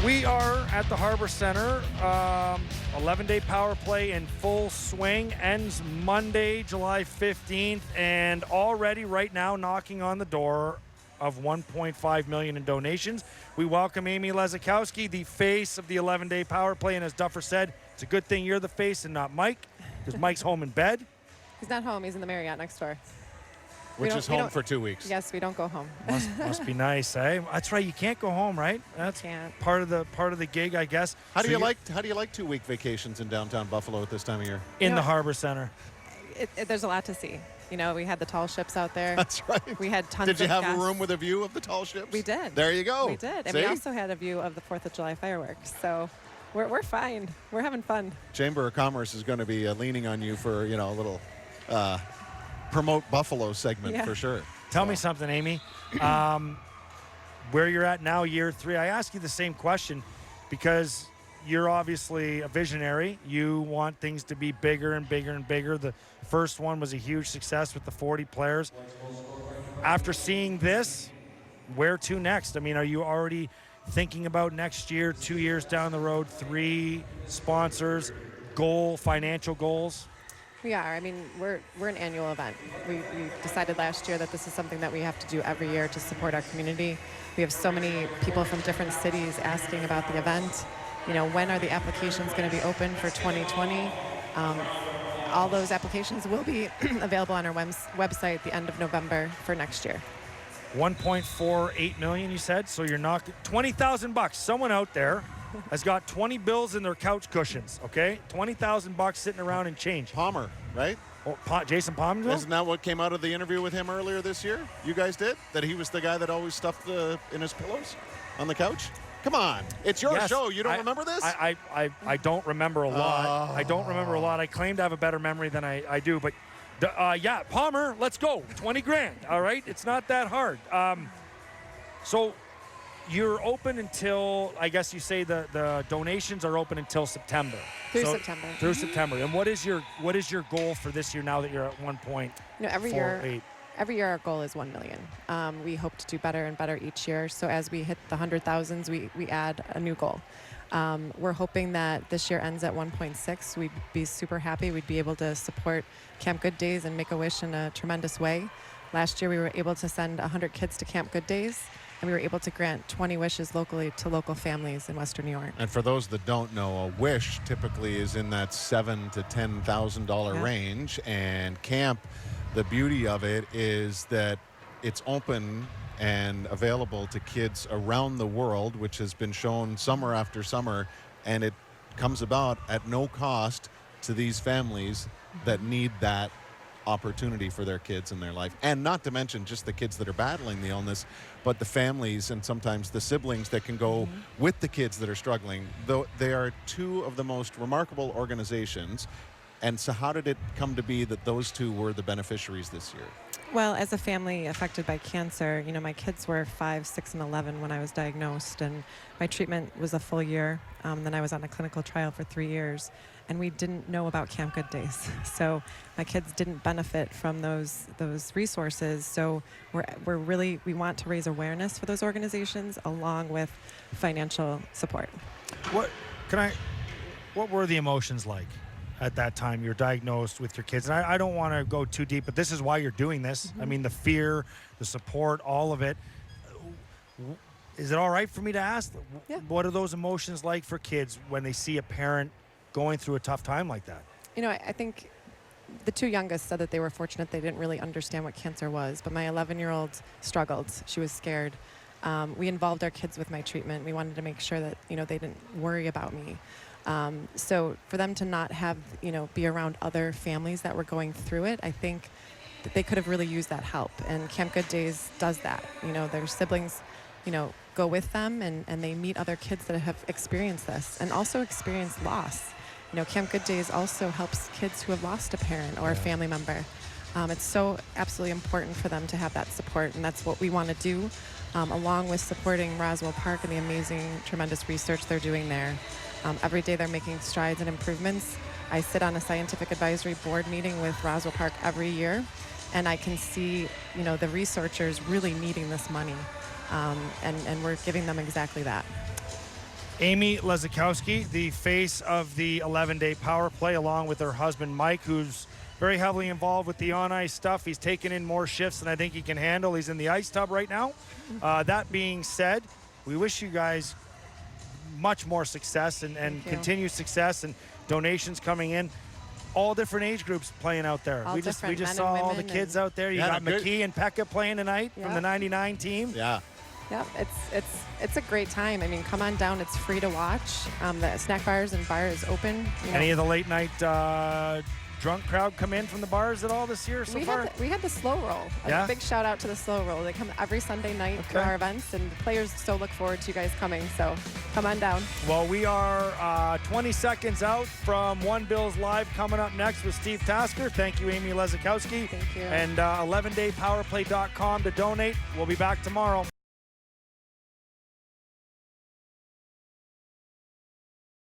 We are at the Harbor Center. 11-day power play in full swing. Ends Monday, July 15th, and already right now knocking on the door of $1.5 million in donations. We welcome Amy Lezakowski, the face of the 11-day power play, and as Duffer said, it's a good thing you're the face and not Mike, because Mike's home in bed. He's not home. He's in the Marriott next door. Which is home for 2 weeks. Yes, we don't go home. Must be nice, eh? That's right. You can't go home, right? That's part of the gig, I guess. How do you like 2-week vacations in downtown Buffalo at this time of year? In the Harbor Center. There's a lot to see. You know, we had the tall ships out there. That's right. We had tons Did you of have guests. a room with a view of the tall ships? We did. There you go. We did. And See? we also had a view of the 4th of July fireworks. So we're fine. We're having fun. Chamber of Commerce is going to be leaning on you for, a little promote Buffalo segment for sure. Tell me something, Amy. Where you're at now, year 3, I ask you the same question because you're obviously a visionary. You want things to be bigger and bigger and bigger. The first one was a huge success with the 40 players. After seeing this, where to next? I mean, are you already thinking about next year, 2 years down the road, 3 sponsors, financial goals? We are. I mean, we're an annual event. We decided last year that this is something that we have to do every year to support our community. We have so many people from different cities asking about the event. You know, when are the applications going to be open for 2020? All those applications will be available on our website at the end of November for next year. 1.48 million, you said? So you're not $20,000. Someone out there has got 20 bills in their couch cushions, okay? $20,000 sitting around and change. Palmer, right? Oh, Jason Palmer? Isn't that what came out of the interview with him earlier this year? You guys did? That he was the guy that always stuffed in his pillows on the couch? Come on. It's your show. You don't remember this? I don't remember a lot. I don't remember a lot. I claim to have a better memory than I do. But, Palmer, let's go. 20 grand, all right? It's not that hard. So you're open until, I guess you say the donations are open until September. Through September. Through September. And what is your goal for this year now that you're at 1.48? Every year our goal is 1 million. We hope to do better and better each year. So as we hit the 100,000s, we add a new goal. We're hoping that this year ends at 1.6. We'd be super happy. We'd be able to support Camp Good Days and Make-A-Wish in a tremendous way. Last year we were able to send 100 kids to Camp Good Days, and we were able to grant 20 wishes locally to local families in Western New York. And for those that don't know, a wish typically is in that $7,000 to $10,000 range, and camp, the beauty of it is that it's open and available to kids around the world, which has been shown summer after summer, and it comes about at no cost to these families that need that opportunity for their kids in their life. And not to mention just the kids that are battling the illness, but the families and sometimes the siblings that can go with the kids that are struggling. Though they are 2 of the most remarkable organizations. And so how did it come to be that those 2 were the beneficiaries this year? Well, as a family affected by cancer, my kids were 5, 6, and 11 when I was diagnosed, and my treatment was a full year. Then I was on a clinical trial for 3 years, and we didn't know about Camp Good Days. So my kids didn't benefit from those resources. So we want to raise awareness for those organizations along with financial support. What were the emotions like at that time? You're diagnosed with your kids, and I don't want to go too deep, but this is why you're doing this. I mean, the fear, the support, all of it. Is it all right for me to ask? Yeah. What are those emotions like for kids when they see a parent going through a tough time like that? I think the 2 youngest said that they were fortunate. They didn't really understand what cancer was, but my 11-year-old struggled. She was scared. We involved our kids with my treatment. We wanted to make sure that, they didn't worry about me. So for them to not have, be around other families that were going through it, I think that they could have really used that help. And Camp Good Days does that. Their siblings, go with them and they meet other kids that have experienced this and also experienced loss. Camp Good Days also helps kids who have lost a parent or a family member. It's so absolutely important for them to have that support, and that's what we want to do, along with supporting Roswell Park and the amazing, tremendous research they're doing there. Every day they're making strides and improvements. I sit on a scientific advisory board meeting with Roswell Park every year, and I can see, the researchers really needing this money, and we're giving them exactly that. Amy Lezakowski, the face of the 11-day power play, along with her husband Mike, who's very heavily involved with the on-ice stuff. He's taken in more shifts than I think he can handle. He's in the ice tub right now. That being said, we wish you guys much more success and continued success and donations coming in. All different age groups playing out there. All We just different, men saw and all the women kids and- out there. You Yeah, got good. McKee and Pekka playing tonight from Yeah. the 99 team. Yeah. Yeah, it's a great time. I mean, come on down. It's free to watch. The snack bars and bar is open. You know. Any of the late night drunk crowd come in from the bars at all this year so far? We had the slow roll. Yeah? A big shout out to the slow roll. They come every Sunday night to Okay. our events, and the players so look forward to you guys coming. So come on down. Well, we are 20 seconds out from One Bills Live coming up next with Steve Tasker. Thank you, Amy Lezakowski. Thank you. And 11daypowerplay.com to donate. We'll be back tomorrow.